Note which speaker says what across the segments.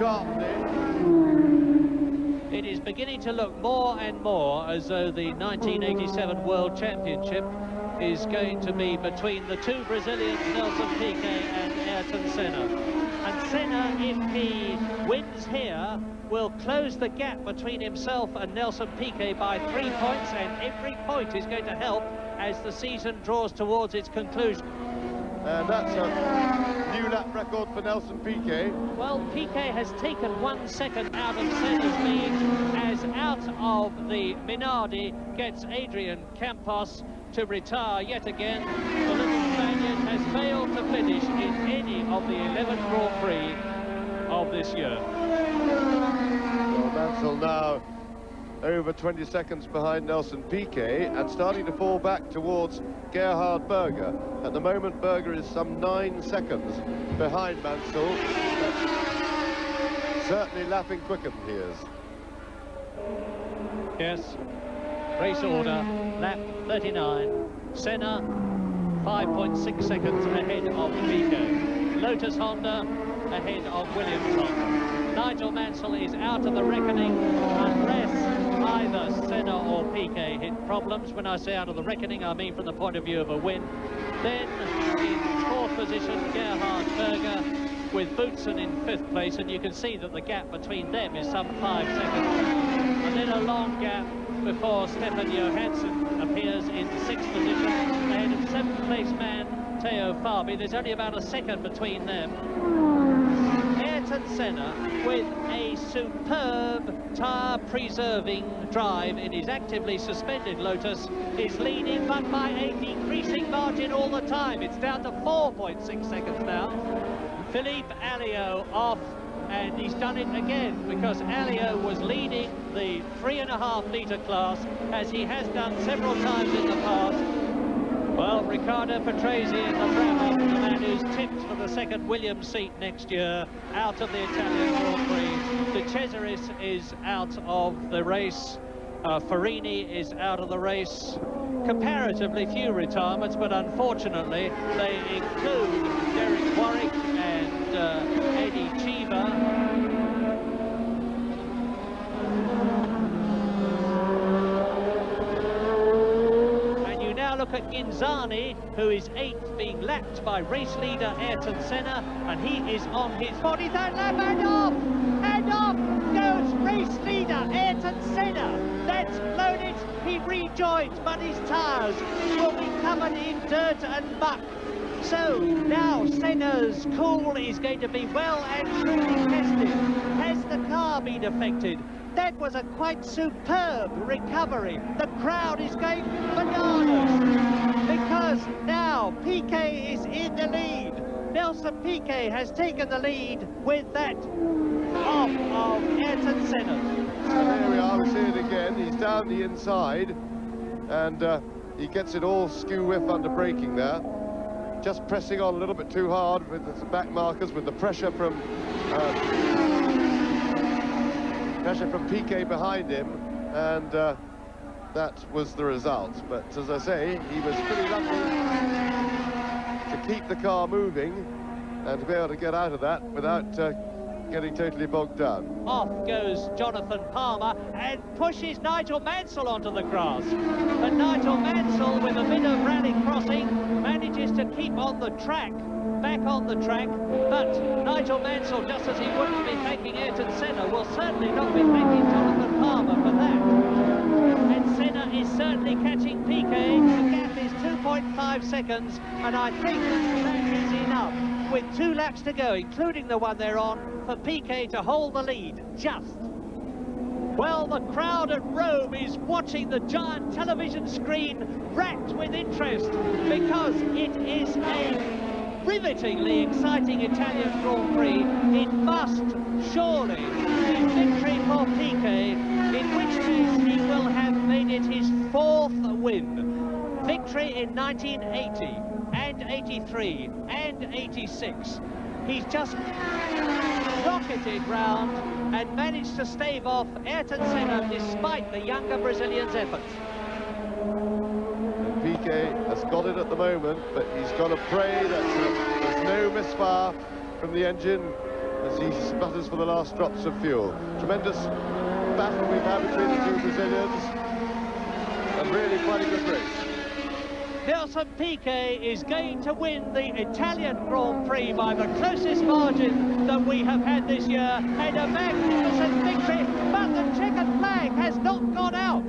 Speaker 1: sharply.
Speaker 2: It is beginning to look more and more as though the 1987 World Championship is going to be between the two Brazilians, Nelson Piquet and Ayrton Senna. And Senna, if he wins here, will close the gap between himself and Nelson Piquet by 3 points, and every point is going to help as the season draws towards its conclusion.
Speaker 1: And that's a new lap record for Nelson Piquet.
Speaker 2: Well, Piquet has taken 1 second out of Senna's lead, as out of the Minardi gets Adrian Campos to retire yet again. The little Spaniard has failed to finish in any of the 11 Grand Prix of this year.
Speaker 1: Well, Mansell now over 20 seconds behind Nelson Piquet and starting to fall back towards Gerhard Berger. At the moment, Berger is some 9 seconds behind Mansell. Certainly lapping quicker than he is.
Speaker 2: Yes, race order, lap 39. Senna, 5.6 seconds ahead of Piquet. Lotus-Honda ahead of Williams-Honda. Nigel Mansell is out of the reckoning unless either Senna or Piquet hit problems. When I say out of the reckoning, I mean from the point of view of a win. Then in 4th position, Gerhard Berger with Boutsen in 5th place, and you can see that the gap between them is some 5 seconds. And then a long gap before Stefan Johansson appears in 6th position ahead of 7th place man Theo Fabi. There's only about a second between them. Ayrton Senna, with a superb tyre-preserving drive in his actively suspended Lotus, is leading, but by a decreasing margin all the time. It's down to 4.6 seconds now. Philippe Alliot off, and he's done it again, because Alliot was leading the 3.5 litre class, as he has done several times in the past. Well, Riccardo Patrese in the Brabham, the man who's tipped for the second Williams seat next year, out of the Italian Grand Prix. De Cesaris is out of the race. Farini is out of the race. Comparatively few retirements, but unfortunately they include Derek Warwick and Eddie Chiva. Look at Ginzani, who is 8th, being lapped by race leader Ayrton Senna, and he is on his 43rd lap, and off goes race leader Ayrton Senna. That's loaded, he rejoins, but his tyres will be covered in dirt and muck. So now Senna's cool is going to be well and truly tested. Has the car been affected? That was a quite superb recovery. The crowd is going bananas because now Piquet is in the lead. Nelson Piquet has taken the lead with that off of Ayrton Senna.
Speaker 1: So here we are, we see it again. He's down the inside and he gets it all skew-whiff under braking there. Just pressing on a little bit too hard with the back markers, with the pressure from Piquet behind him, and that was the result. But as I say, he was pretty lucky to keep the car moving and to be able to get out of that without getting totally bogged down.
Speaker 2: Off goes Jonathan Palmer and pushes Nigel Mansell onto the grass. And Nigel Mansell, with a bit of rally crossing, manages to keep on the track, back on the track, but Nigel Mansell, just as he wouldn't be thanking Ayrton Senna, will certainly not be thanking Jonathan Palmer for that. And Senna is certainly catching Piquet. The gap is 2.5 seconds, and I think that is enough, with 2 laps to go, including the one they're on, for Piquet to hold the lead, just. Well, the crowd at Rome is watching the giant television screen rapt with interest, because it is a rivetingly exciting Italian Grand Prix. It must surely be victory for Piquet, in which case he will have made it his 4th win. Victory in 1980 and 83 and 86. He's just rocketed round and managed to stave off Ayrton Senna despite the younger Brazilian's efforts.
Speaker 1: Piquet has got it at the moment, but he's got to pray that there's no misfire from the engine as he sputters for the last drops of fuel. Tremendous battle we've had between the two Brazilians, and really quite a good race.
Speaker 2: Nelson Piquet is going to win the Italian Grand Prix by the closest margin that we have had this year, and a magnificent victory, but the checkered flag has not gone out.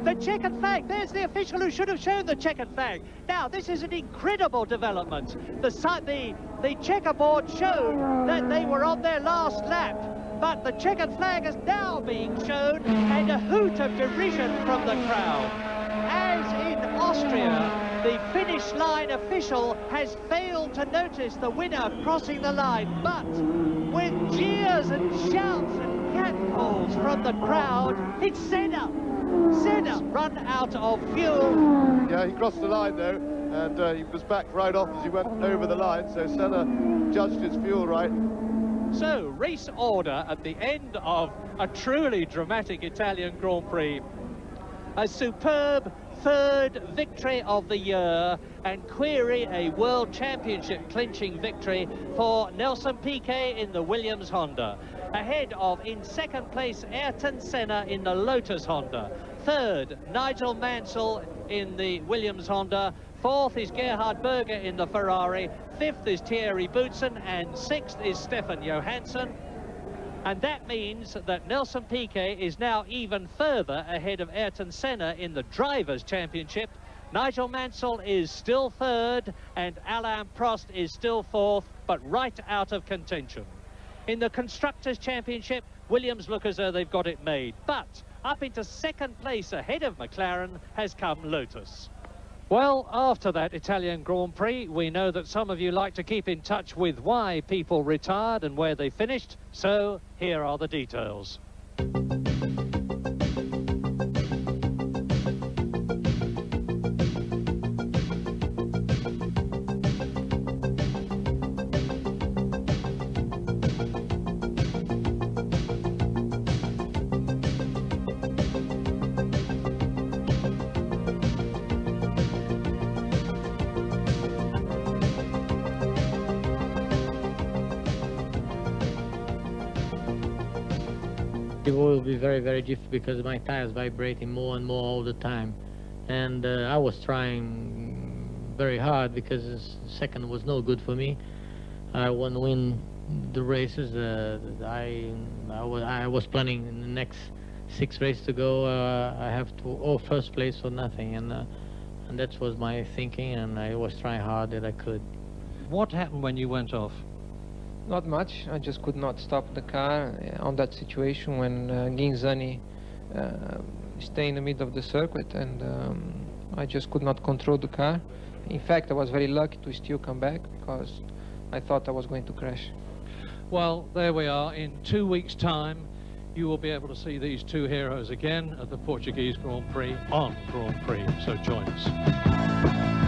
Speaker 2: The checkered flag, there's the official who should have shown the checkered flag. Now, this is an incredible development. The checkerboard showed that they were on their last lap, but the checkered flag is now being shown, and a hoot of derision from the crowd. As in Austria, the finish line official has failed to notice the winner crossing the line, but with jeers and shouts and catcalls from the crowd, it's Senna. Senna run out of fuel.
Speaker 1: Yeah, he crossed the line though, and he was back right off as he went over the line, so Senna judged his fuel right.
Speaker 2: So, race order at the end of a truly dramatic Italian Grand Prix. A superb third victory of the year, and query a World Championship clinching victory for Nelson Piquet in the Williams-Honda. Ahead of, in second place, Ayrton Senna in the Lotus-Honda. Third, Nigel Mansell in the Williams-Honda. Fourth is Gerhard Berger in the Ferrari. Fifth is Thierry Boutsen, and sixth is Stefan Johansson. And that means that Nelson Piquet is now even further ahead of Ayrton Senna in the Drivers' Championship. Nigel Mansell is still third, and Alain Prost is still fourth, but right out of contention. In the Constructors' Championship, Williams look as though they've got it made, but up into second place ahead of McLaren has come Lotus. Well, after that Italian Grand Prix, we know that some of you like to keep in touch with why people retired and where they finished, so here are the details.
Speaker 3: It will be very, very difficult because my tires vibrating more and more all the time, and I was trying very hard because second was no good for me. I want to win the races. I was planning in the next 6 races to go. I have to first place or nothing, and that was my thinking, and I was trying hard that I could.
Speaker 2: What happened when you went off?
Speaker 4: Not much. I just could not stop the car on that situation when Ghinzani stayed in the middle of the circuit, and I just could not control the car. In fact, I was very lucky to still come back because I thought I was going to crash.
Speaker 2: Well, there we are. In 2 weeks' time, you will be able to see these two heroes again at the Portuguese Grand Prix on Grand Prix, so join us.